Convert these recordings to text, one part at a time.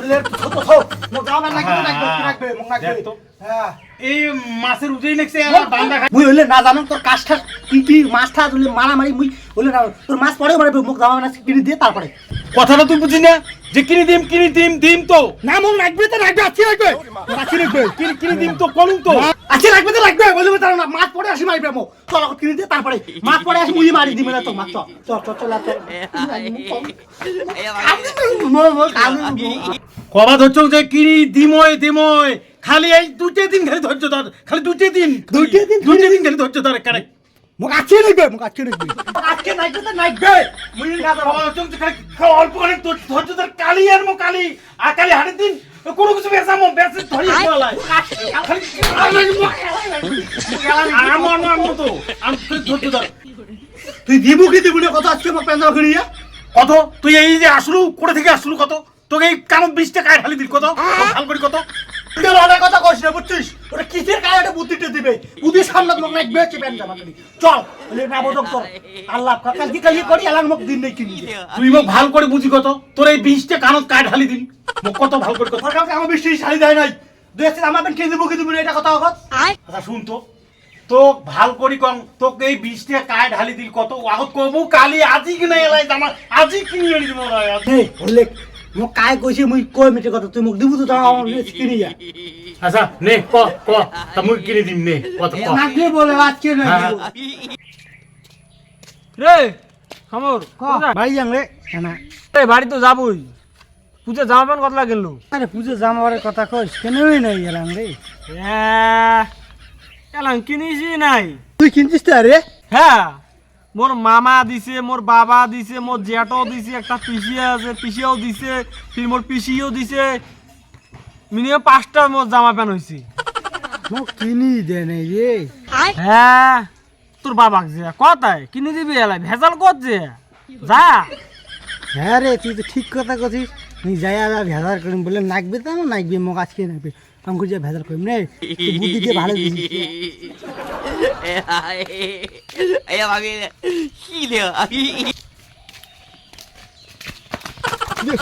ওরে ছোট ছোট মোক জামা রাখবে মোক রাখবে হ্যাঁ এই মাছের উজেই নেছে বান্দা খাই মুই হইলে না জানো তোর কাজটা কি মাছটা তুই মারামারি মুই হইলে না তোর মাছ পরে মারবে মোক জামা না কিনে দিয়ে তারপরে কথাটা তুই বুঝি না যে কিনে দিম তো না মোক রাখবে তো রাখবে আছে রাখবে কিনে দিম তো কোন তো আছে রাখবে তো রাখবে বলবে তার না মাছ পরে আসি মারবে মোক চল কিনে দিয়ে তারপরে মাছ পরে আসি মুই মারি দিবে না তো মাছ চল চল কবা ধরছ যে কিনি দিময় খালি এই দুটো দিন খালি ধৈর্য ধর খালি দুটো দিন খালি ধৈর্য ধর কারে মোক আছে রাখবে আজকে রাখবে তো রাখবে মুই না বাবা ধরছ যে খালি অল্প করে ধৈর্য ধর কালি আর মো কালি আর কালি হাড়ের দিন কোনো কিছু বেসামো বেসে ধরি বলাই আমার তো আমি ধৈর্য ধর তুই দিবু কি দিবু না কত আজকে মোক পেন্দাও কিনিয়া কত তুই এই যে আসলু করে থেকে আসলু কত তোকে এই কাম 20 টাকা ঢালি দিল কত ভাল করি কত তুই অনেক কথা কইছ না বুঝছিস ওটা কিসের গায়ে বুদ্ধিটা দিবে বুদ্ধি সামনে মোক নাকবে চেপেন জামা কিনি চল বলে না বদক তোর আল্লাহ কাল কি কালি করি এলান মোক দিন নেই কিনি তুই মোক ভাল করে বুঝি কত তোর এই 20 টাকা কানত কায় ঢালি দিল মোক কত ভাল করে কত সরকার আমার বৃষ্টি শাড়ি দেয় নাই দেখছিস আমার পেন কি দিব এটা কথা কত আচ্ছা শুন তো ভাল করি কম তোকে এই 20 টাকা কায় ঢালি দিল কত আগত কবু কালি আজি কিনে এলাই জামা আজি কিনি আনি দিব না এই বলে মোক কায় কইছে মুই কই মিটে কথা তুই মোক দিবু তো জামা আমার কিনি যা আচ্ছা নে ক তা মুই কিনে দিম নে কত ক নাকি বলে আজকে না রে খামর ভাই যাং রে না রে বাড়ি তো যাবই পূজা জামা প্যান্ট কত লাগেল আরে পুজো জামার কথা কইস কেনই নাই এলাম রে এলাম কিনিছি নাই তুই কিনছিস তো আরে হ্যাঁ মোর মামা দিছে মোর বাবা দিছে মোর জ্যাঠও দিছে একটা পিসিয়া আছে পিসিয়াও দিছে ফির মোর পিসিও দিছে মিনিমাম 5টা মোর জামা প্যান্ট হইছে মোক কিনি দে নাই রে হ্যাঁ তোর বাবাক যে কথাই কিনে দিবি এলাই ভেজাল কর যে যা হ্যাঁ রে তুই তো ঠিক কথা কছিস তুই যাই আর ভেজাল করিম বলে নাকবে তো নাকবে মোক আজকে নাকবে আমি যে ভেজাল করিম রে বুদ্ধি দিয়ে ভালো দিছিস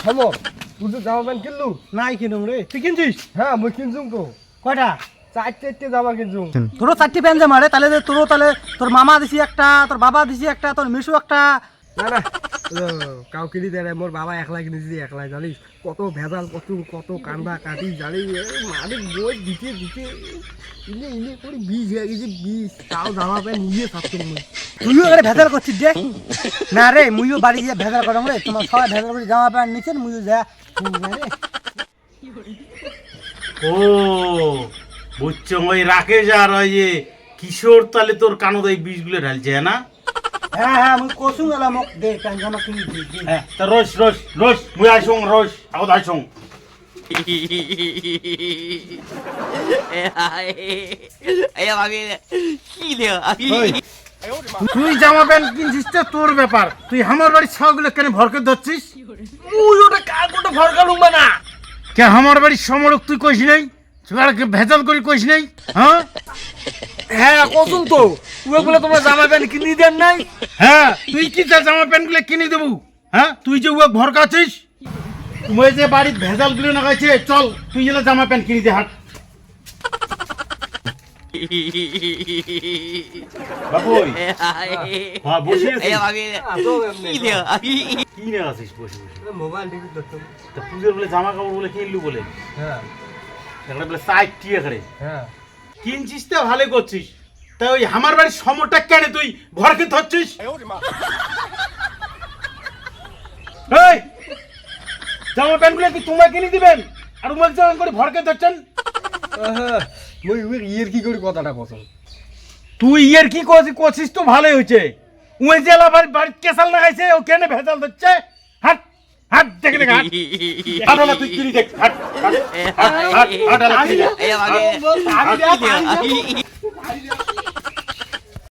সমর তুই জামা প্যান্ট কিনলু নাই কিনুম রে তুই কিনছিস হ্যাঁ মুই কিনছুম তো কয়টা 4 জামা কিনছুম তোরও 4টি প্যান্ট জামা রে তাহলে তোরও তাহলে তোর মামা দিছি একটা তোর বাবা দিছি একটা তোর মিশু একটা না না কাউ কিনি দে মোর বাবা একলা কিনেছি একলাই জানিস কত ভেজাল কত কান্দা কাটি জানিস মানে বই দিতে ইনে করে বীজ হয়ে গেছে বীজ তাও জামা প্যান্ট নিয়ে থাকতো মুই তুইও এবারে ভেজাল করছিস দেখ না রে মুইও বাড়ি গিয়ে ভেজাল করাম রে তোমার সবাই ভেজাল করে জামা প্যান্ট নিচ্ছেন মুইও যা রে ও বুঝছো ওই রাকেশ আর ওই যে কিশোর তাহলে তোর কানত এই বীজগুলো ঢালছে না হ্যাঁ মুই কোসুম এলা মোক দে প্যান্ট জামা কিনি দি হ্যাঁ তা রোজ মুই আইসং রোজ আগত আইসং তুই জামা প্যান্ট কিনছিস তো তোর ব্যাপার তুই আমার বাড়ির ছাগুলো কেন ভরকে ধরছিস তুই ওটা কাকুটা ভরকালুম না কে আমার বাড়ির সমরক তুই কইস নাই ভেজাল করি কইস নাই হ্যাঁ হ্যাঁ কসুম তো তুই বলে তোমরা জামা প্যান্ট কিনে দেন নাই হ্যাঁ তুই কি চা জামা প্যান্ট গুলো কিনে দেবো হ্যাঁ তুই যে ও ভরকাছিস তুই যে বাড়ির ভেজাল গুলো লাগাইছে চল তুই এলে জামা প্যান্ট কিনে দে হাট বাবুই হ্যাঁ বসে কি নে আছিস বসে মোবাইল টিভি দেখতাম তা পুজোর বলে জামা কাপড় বলে কিনলু বলে হ্যাঁ একটা বলে সাইড টিয়া করে হ্যাঁ কিনছিস তো ভালো করছিস তা ওই আমার বাড়ির সমরটা কেন তুই ভরকে ধরছিস এই জামা প্যান্ট গুলো কি তোমরা কিনে দিবেন আর উমাল জামা করে ভরকে ধরছেন মুই ইয়ের কি করে কথাটা পছন্দ তুই এর কি করছিস তো ভালোই হয়েছে উই জেলা বাড়ির কেসাল লাগাইছে ও কেন ভেজাল ধরছে হাট হাট দেখে দেখ হাট হাট তুই কিনি দেখ হাট হাট হাট হাট হাট